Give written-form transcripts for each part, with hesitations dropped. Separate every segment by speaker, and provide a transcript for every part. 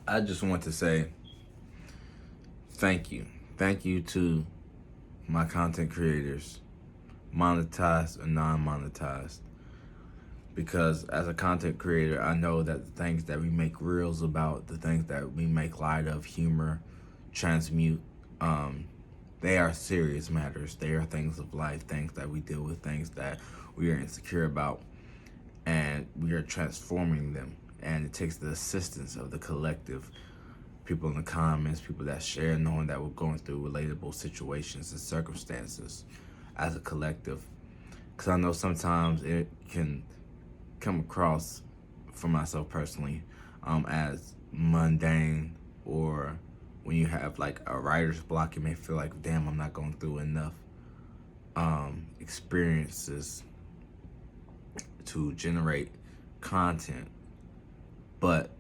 Speaker 1: I just want to say thank you. Thank you to my content creators, monetized or non-monetized. Because as a content creator, I know that the things that we make reels about, the things that we make light of, humor, transmute, they are serious matters. They are things of life, things that we deal with, things that we are insecure about, and we are transforming them. And it takes the assistance of the collective, people in the comments, people that share, knowing that we're going through relatable situations and circumstances as a collective. Because I know sometimes it can come across, for myself personally, as mundane, or when you have like a writer's block, you may feel like, damn, I'm not going through enough experiences to generate content. But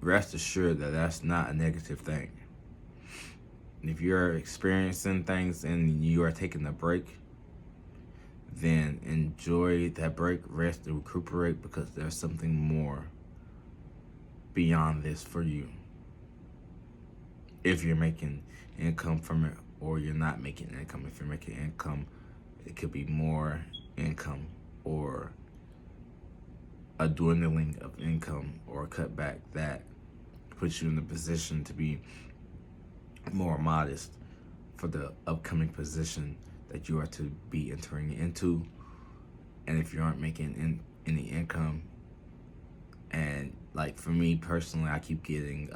Speaker 1: rest assured that that's not a negative thing. If you're experiencing things and you are taking a break, then enjoy that break, rest, and recuperate, because there's something more beyond this for you. If you're making income from it or you're not making income. If you're making income, it could be more income or a dwindling of income or a cutback that puts you in the position to be more modest for the upcoming position that you are to be entering into. And if you aren't making any income, and like for me personally, I keep getting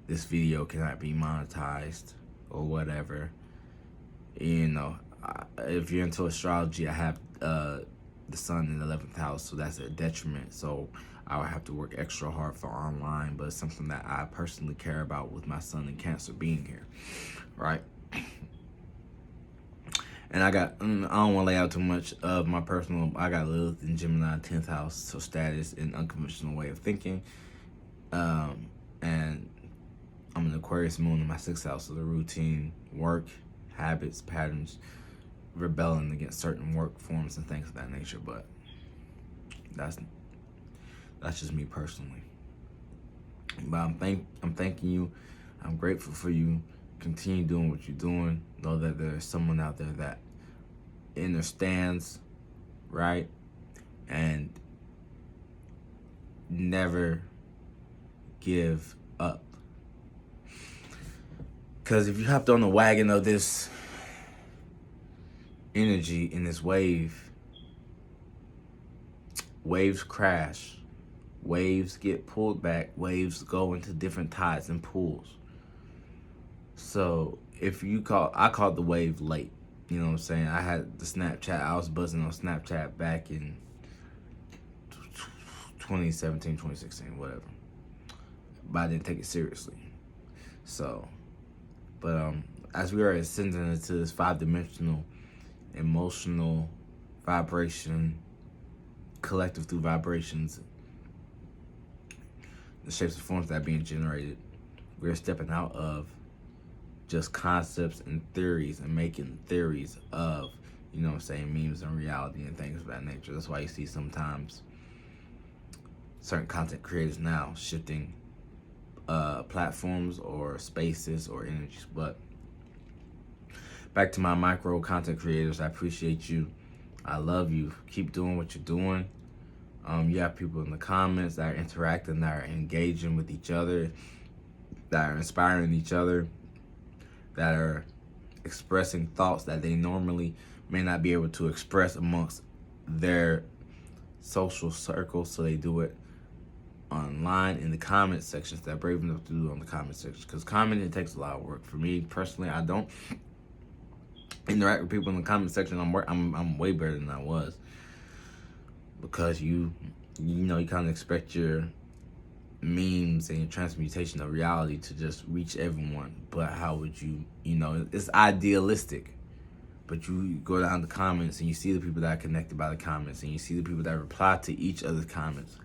Speaker 1: this video cannot be monetized or whatever. You know, if you're into astrology, I have the sun in the 11th house, so that's a detriment. So I would have to work extra hard for online, but it's something that I personally care about with my sun in Cancer being here, right? And I don't want to lay out too much of my personal, I got Lilith in Gemini 10th house, so status and unconventional way of thinking. And I'm an Aquarius moon in my 6th house, so the routine, work, habits, patterns, rebelling against certain work forms and things of that nature. But that's just me personally. But I'm thanking you. I'm grateful for you. Continue doing what you're doing. Know that there's someone out there that understands, right? And never give up. Because if you hopped on the wagon of this energy in this wave, waves crash, waves get pulled back, waves go into different tides and pools. So if I called the wave late. You know what I'm saying? I had the Snapchat, I was buzzing on Snapchat back in 2017, 2016, whatever. But I didn't take it seriously. So, but as we are ascending into this 5-dimensional emotional vibration, collective through vibrations, the shapes and forms that are being generated, we're stepping out of just concepts and theories and making theories of, you know what I'm saying, memes and reality and things of that nature. That's why you see sometimes certain content creators now shifting platforms or spaces or energies. But back to my micro content creators, I appreciate you. I love you. Keep doing what you're doing. You have people in the comments that are interacting, that are engaging with each other, that are inspiring each other, that are expressing thoughts that they normally may not be able to express amongst their social circles, so they do it online in the comment sections. They're brave enough to do it on the comment section, because commenting takes a lot of work. For me personally, I don't interact with people in the comment section. I'm way better than I was, because you kind of expect your memes and your transmutation of reality to just reach everyone. But how would you, it's idealistic, but you go down the comments and you see the people that are connected by the comments, and you see the people that reply to each other's comments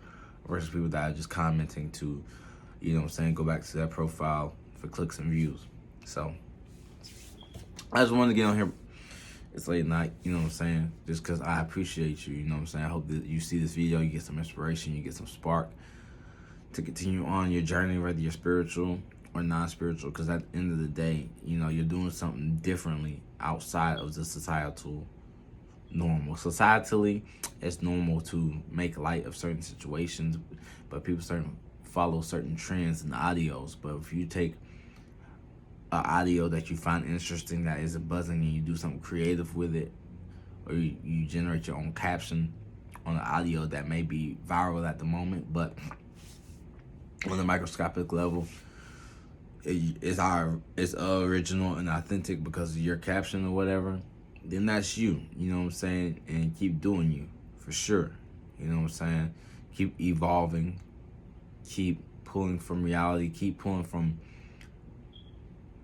Speaker 1: versus people that are just commenting to, go back to their profile for clicks and views. So I just wanted to get on here. It's late night, just because I appreciate you, I hope that you see this video, you get some inspiration, you get some spark to continue on your journey, whether you're spiritual or non-spiritual, because at the end of the day, you're doing something differently outside of the societal normal. Societally, it's normal to make light of certain situations, but people follow certain trends and audios. But if you take an audio that you find interesting, that isn't buzzing, and you do something creative with it, or you generate your own caption on an audio that may be viral at the moment, but on a microscopic level, it's original and authentic because of your caption or whatever, then that's you. You know what I'm saying? And keep doing you, for sure. You know what I'm saying? Keep evolving. Keep pulling from reality. Keep pulling from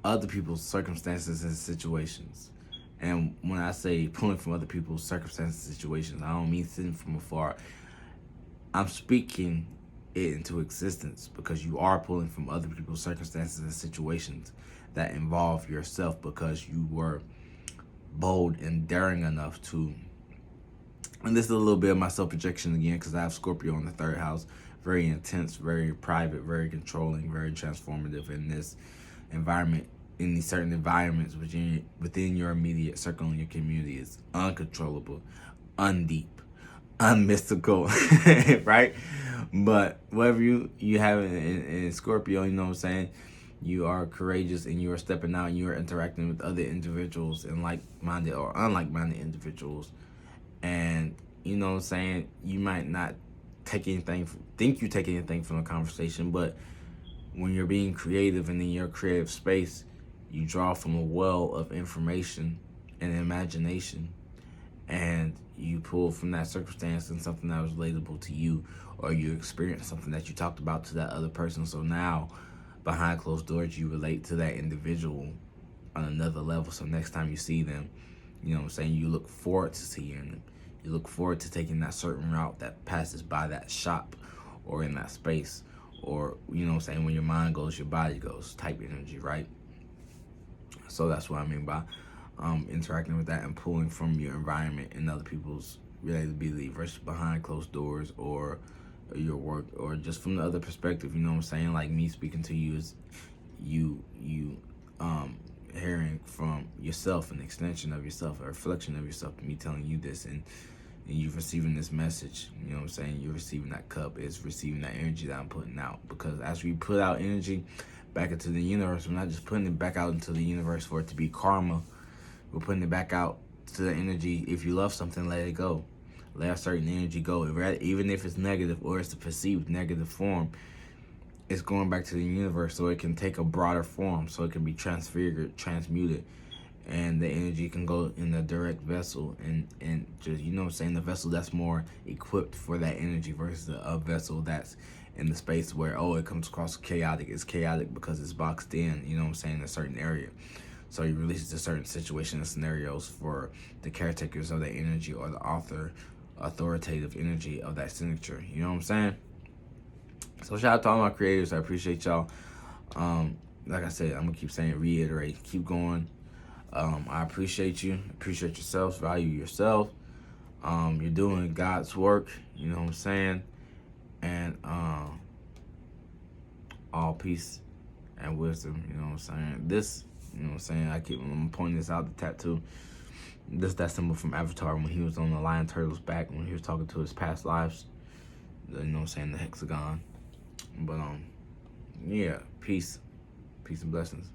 Speaker 1: other people's circumstances and situations. And when I say pulling from other people's circumstances and situations, I don't mean sitting from afar. I'm speaking it into existence because you are pulling from other people's circumstances and situations that involve yourself, because you were bold and daring enough to. And this is a little bit of my self-projection again, because I have Scorpio in the 3rd house. Very intense, very private, very controlling, very transformative in this environment. In these certain environments within your immediate circle and your community is uncontrollable, undeep, unmystical, right? But whatever you have in Scorpio, you know what I'm saying, you are courageous and you are stepping out and you are interacting with other individuals and like-minded or unlike-minded individuals. And you know what I'm saying, you might not think you take anything from the conversation, but when you're being creative and in your creative space, you draw from a well of information and imagination, and you pull from that circumstance and something that was relatable to you, or you experience something that you talked about to that other person. So now, behind closed doors, you relate to that individual on another level. So next time you see them, you know what I'm saying, you look forward to seeing them. You look forward to taking that certain route that passes by that shop or in that space. Or, you know what I'm saying, when your mind goes, your body goes type energy, right? So that's what I mean by interacting with that and pulling from your environment and other people's relatability versus behind closed doors, or your work, or just from the other perspective. You know what I'm saying? Like me speaking to you is you hearing from yourself, an extension of yourself, a reflection of yourself, me telling you this, and you receiving this message. You know what I'm saying? You're receiving that cup. It's receiving that energy that I'm putting out. Because as we put out energy back into the universe, we're not just putting it back out into the universe for it to be karma. We're putting it back out to the energy. If you love something, let it go. Let a certain energy go. Even if it's negative or it's a perceived negative form, it's going back to the universe so it can take a broader form, so it can be transfigured, transmuted, and the energy can go in the direct vessel, and just, you know what I'm saying, the vessel that's more equipped for that energy versus a vessel that's in the space where, it comes across chaotic. It's chaotic because it's boxed in, you know what I'm saying, in a certain area. So you release it to certain situations and scenarios for the caretakers of that energy, or the authoritative energy of that signature. You know what I'm saying? So shout out to all my creators. I appreciate y'all. Like I said, I'm gonna keep saying, reiterate, keep going. I appreciate you. Appreciate yourselves. Value yourself. You're doing God's work. You know what I'm saying? And all peace and wisdom. You know what I'm saying? This, you know what I'm saying, I'm pointing this out, the tattoo. That symbol from Avatar when he was on the lion turtle's back, when he was talking to his past lives. You know what I'm saying? The hexagon. But yeah, peace and blessings.